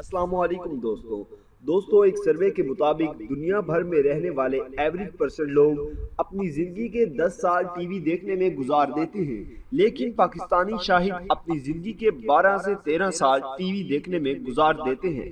अस्सलाम वालेकुम दोस्तों एक सर्वे के मुताबिक दुनिया भर में रहने वाले एवरेज पर्सन लोग अपनी जिंदगी के 10 साल टीवी देखने में गुजार देते हैं, लेकिन पाकिस्तानी शाहिद अपनी जिंदगी के 12 से 13 साल टीवी देखने में गुजार देते हैं।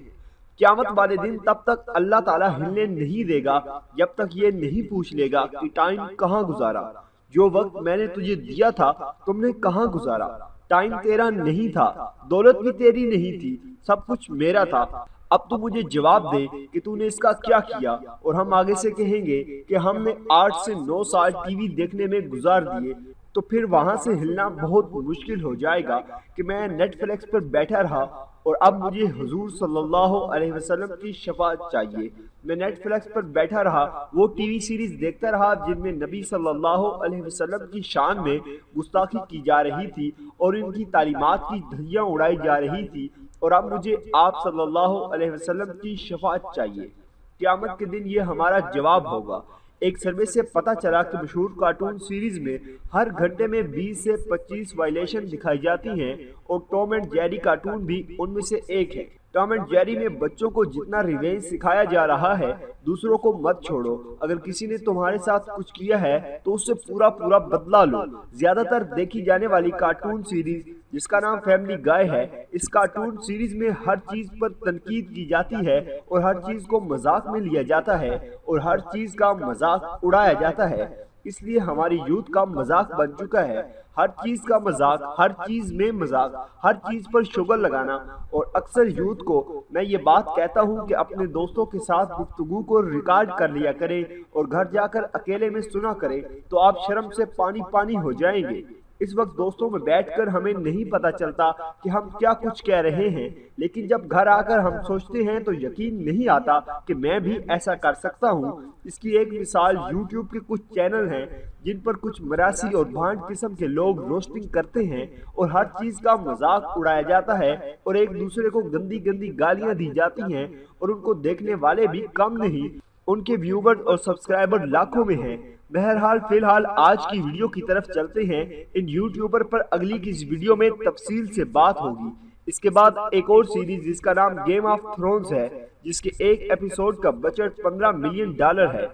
क़यामत वाले दिन तब तक अल्लाह ताला हिलने नहीं देगा जब तक ये नहीं पूछ लेगा कि टाइम कहाँ गुजारा, जो वक्त मैंने तुझे दिया था तुमने कहाँ गुजारा। टाइम तेरा नहीं था, दौलत भी तेरी नहीं थी, सब कुछ मेरा था। अब तू मुझे जवाब दे कि तूने इसका क्या किया। और हम आगे से कहेंगे कि हमने 8 से 9 साल टीवी देखने में गुजार दिए, तो फिर वहां से हिलना बहुत मुश्किल हो जाएगा कि मैं नेटफ्लिक्स पर बैठा रहा और अब मुझे हुजूर सल्लल्लाहु अलैहि वसल्लम की शफाअत चाहिए। मैं नेटफ्लिक्स पर बैठा रहा, वो टीवी सीरीज देखता रहा जिनमें नबी सल्लल्लाहु अलैहि वसल्लम की शान में गुस्ताखी की जा रही थी और इनकी तालीमात की धज्जियां उड़ाई जा रही थी, और अब मुझे आप सल्लल्लाहु अलैहि वसल्लम की शफाअत चाहिए। क़यामत के दिन ये हमारा जवाब होगा। एक सर्वे से पता चला कि मशहूर कार्टून सीरीज में हर घंटे में 20 से 25 वायलेशन दिखाई जाती हैं, और टॉम एंड जेरी कार्टून भी उनमें से एक है। टॉम एंड जेरी में बच्चों को जितना रिवेंज सिखाया जा रहा है, दूसरों को मत छोड़ो। अगर किसी ने तुम्हारे साथ कुछ किया है तो उससे पूरा बदला लो। ज्यादातर देखी जाने वाली कार्टून सीरीज जिसका नाम फैमिली गाय है, इस कार्टून सीरीज में हर चीज पर तनकीद की जाती है और हर चीज को मजाक में लिया जाता है और हर चीज का मजाक उड़ाया जाता है। इसलिए हमारी यूथ का मजाक बन चुका है। हर चीज का मजाक, हर चीज में मजाक, हर चीज पर शुगर लगाना। और अक्सर यूथ को मैं ये बात कहता हूँ कि अपने दोस्तों के साथ गुफ्तगू को रिकॉर्ड कर लिया करें और घर जाकर अकेले में सुना करें, तो आप शर्म से पानी पानी हो जाएंगे। इस वक्त दोस्तों में बैठकर हमें नहीं पता चलता कि हम क्या कुछ कह रहे हैं, लेकिन जब घर आकर हम सोचते हैं तो यकीन नहीं आता कि मैं भी ऐसा कर सकता हूँ। इसकी एक मिसाल यूट्यूब के कुछ चैनल हैं जिन पर कुछ मरासी और भांड किस्म के लोग रोस्टिंग करते हैं और हर चीज का मजाक उड़ाया जाता है और एक दूसरे को गंदी गंदी गालियां दी जाती हैं, और उनको देखने वाले भी कम नहीं, उनके व्यूवर्स और सब्सक्राइबर लाखों में हैं। बहरहाल फिलहाल आज की वीडियो की तरफ चलते हैं। इन यूट्यूबर पर अगली की इस वीडियो में तफसील से बात होगी। इसके बाद एक और सीरीज जिसका नाम गेम ऑफ थ्रोन्स है, जिसके एक एपिसोड का बजट $15 मिलियन है,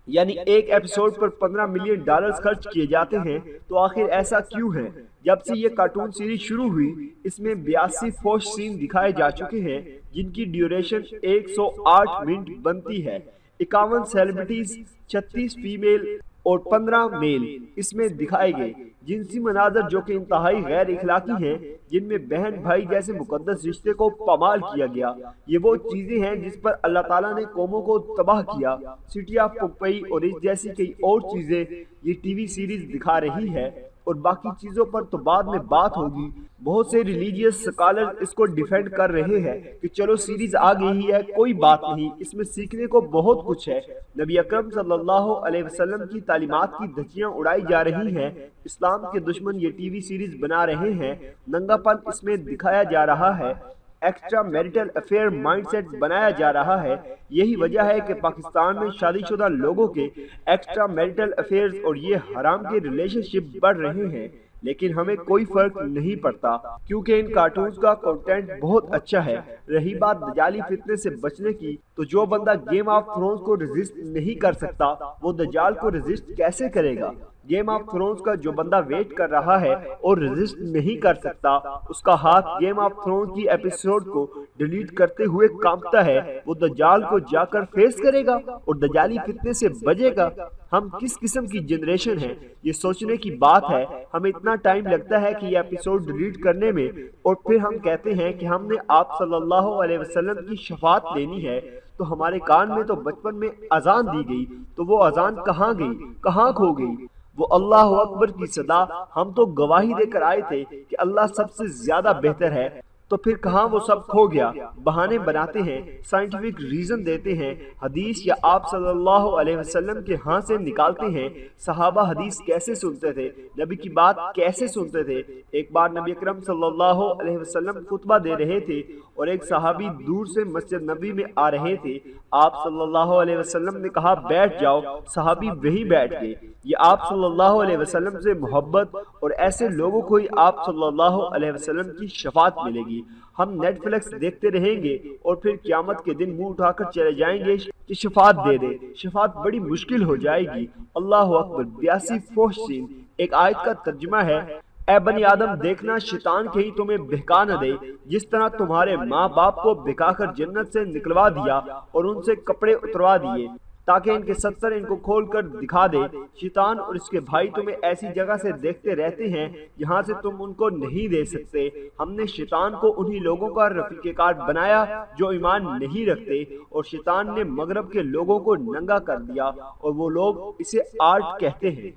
यानी एक एपिसोड पर $15 मिलियन खर्च किए जाते हैं। तो आखिर ऐसा क्यों है? जब से ये कार्टून सीरीज शुरू हुई, इसमें 82 फोर्स सीन दिखाए जा चुके हैं, जिनकी ड्यूरेशन 108 मिनट बनती है। 51 सेलिब्रिटीज, 36 फीमेल और 15 मेल इसमें दिखाए गए। जिनसी मनाजर जो कि इंतहाई गैर इखलाकी हैं, जिनमें बहन भाई जैसे मुकद्दस रिश्ते को पामाल किया गया। ये वो चीजें हैं जिस पर अल्लाह ताला ने कौमों को तबाह किया। सिटी ऑफ पोम्पेई और इस जैसी कई और चीजें ये टीवी सीरीज दिखा रही है, और बाकी चीजों पर तो बाद में बात होगी। बहुत से रिलीजियस स्कॉलर इसको डिफेंड कर रहे हैं कि चलो सीरीज आ गई है, कोई बात नहीं, इसमें सीखने को बहुत कुछ है। नबी अकरम सल्लल्लाहु अलैहि वसल्लम की तालीमात की धज्जियां उड़ाई जा रही हैं। इस्लाम के दुश्मन ये टीवी सीरीज बना रहे हैं। नंगापन इसमें दिखाया जा रहा है। एक्स्ट्रा मैरिटल अफेयर माइंडसेट बनाया जा रहा है। यही वजह है कि पाकिस्तान में शादीशुदा लोगों के एक्स्ट्रा मैरिटल अफेयर्स और ये हराम के रिलेशनशिप बढ़ रहे हैं, लेकिन हमें कोई फर्क नहीं पड़ता क्योंकि इन कार्टून्स का कंटेंट बहुत अच्छा है। रही बात दजाली फितने से बचने की, तो जो बंदा गेम ऑफ थ्रोन्स को रेजिस्ट नहीं कर सकता, वो दजाल को रेजिस्ट कैसे करेगा? गेम ऑफ थ्रोन्स का जो बंदा वेट कर रहा है और रेजिस्ट नहीं कर सकता, उसका हाथ गेम ऑफ थ्रोन्स की एपिसोड को डिलीट करते हुए कांपता है, वो दज्जाल को जाकर फेस करेगा और दज्जाली फितने से बचेगा। हम किस किस्म की जनरेशन है, ये सोचने की बात है। हमें इतना टाइम लगता है कि ये एपिसोड डिलीट करने में, और फिर हम कहते हैं कि हमने आप सल्लल्लाहु अलैहि वसल्लम की शफाअत लेनी है। तो हमारे कान में तो बचपन में अजान दी गई, तो वो अजान कहाँ गई, कहाँ खो गई? वो अल्लाह अकबर की सदा हम तो गवाही देकर आए थे कि अल्लाह सबसे ज्यादा बेहतर है, तो फिर कहाँ वो सब खो गया? बहाने बनाते हैं, साइंटिफिक रीजन देते हैं, हदीस या आप सल्लल्लाहु अलैहि वसल्लम के हाथ से निकालते हैं। सहाबा हदीस कैसे सुनते थे, नबी की बात कैसे सुनते थे? एक बार नबी अकरम सल्लल्लाहु अलैहि वसल्लम खुतबा दे रहे थे اور ایک صحابی دور سے مسجد نبوی میں آ رہے تھے۔ آپ صلی اللہ علیہ وسلم نے کہا بیٹھ جاؤ، صحابی وہی بیٹھ گئے۔ یہ آپ صلی اللہ علیہ وسلم سے محبت، اور ایسے لوگوں کو ہی آپ صلی اللہ علیہ وسلم کی شفاعت ملے گی۔ ہم نیٹ فلکس دیکھتے رہیں گے اور پھر قیامت کے دن منہ اٹھا کر چلے جائیں گے کہ شفاعت دے دے۔ شفاعت بڑی مشکل ہو جائے گی۔ اللہ اکبر۔ 82 فحش سین ایک آیت کا ترجمہ ہے، اے بنی آدم دیکھنا شیطان کہیں تمہیں بہکا نہ دے، جس طرح تمہارے ماں باپ کو بہکا کر جنت سے نکلوا دیا اور ان سے کپڑے اتروا دیے تاکہ ان کے ستر ان کو کھول کر دکھا دے۔ شیطان اور اس کے بھائی تمہیں ایسی جگہ سے دیکھتے رہتے ہیں جہاں سے تم ان کو نہیں دے سکتے۔ ہم نے شیطان کو انہی لوگوں کا رفیق کار بنایا جو ایمان نہیں رکھتے، اور شیطان نے مغرب کے لوگوں کو ننگا کر دیا اور وہ لوگ اسے آرٹ کہتے ہیں۔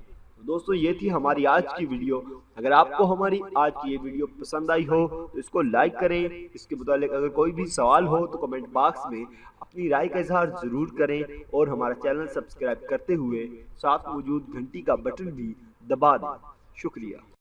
دوستو یہ تھی ہماری آج کی ویڈیو۔ اگر آپ کو ہماری آج کی یہ ویڈیو پسند آئی ہو تو اس کو لائک کریں۔ اس کے متعلق اگر کوئی بھی سوال ہو تو کمنٹ باکس میں اپنی رائے کا اظہار ضرور کریں، اور ہمارا چینل سبسکرائب کرتے ہوئے ساتھ موجود گھنٹی کا بٹن بھی دبا دیں۔ شکریہ۔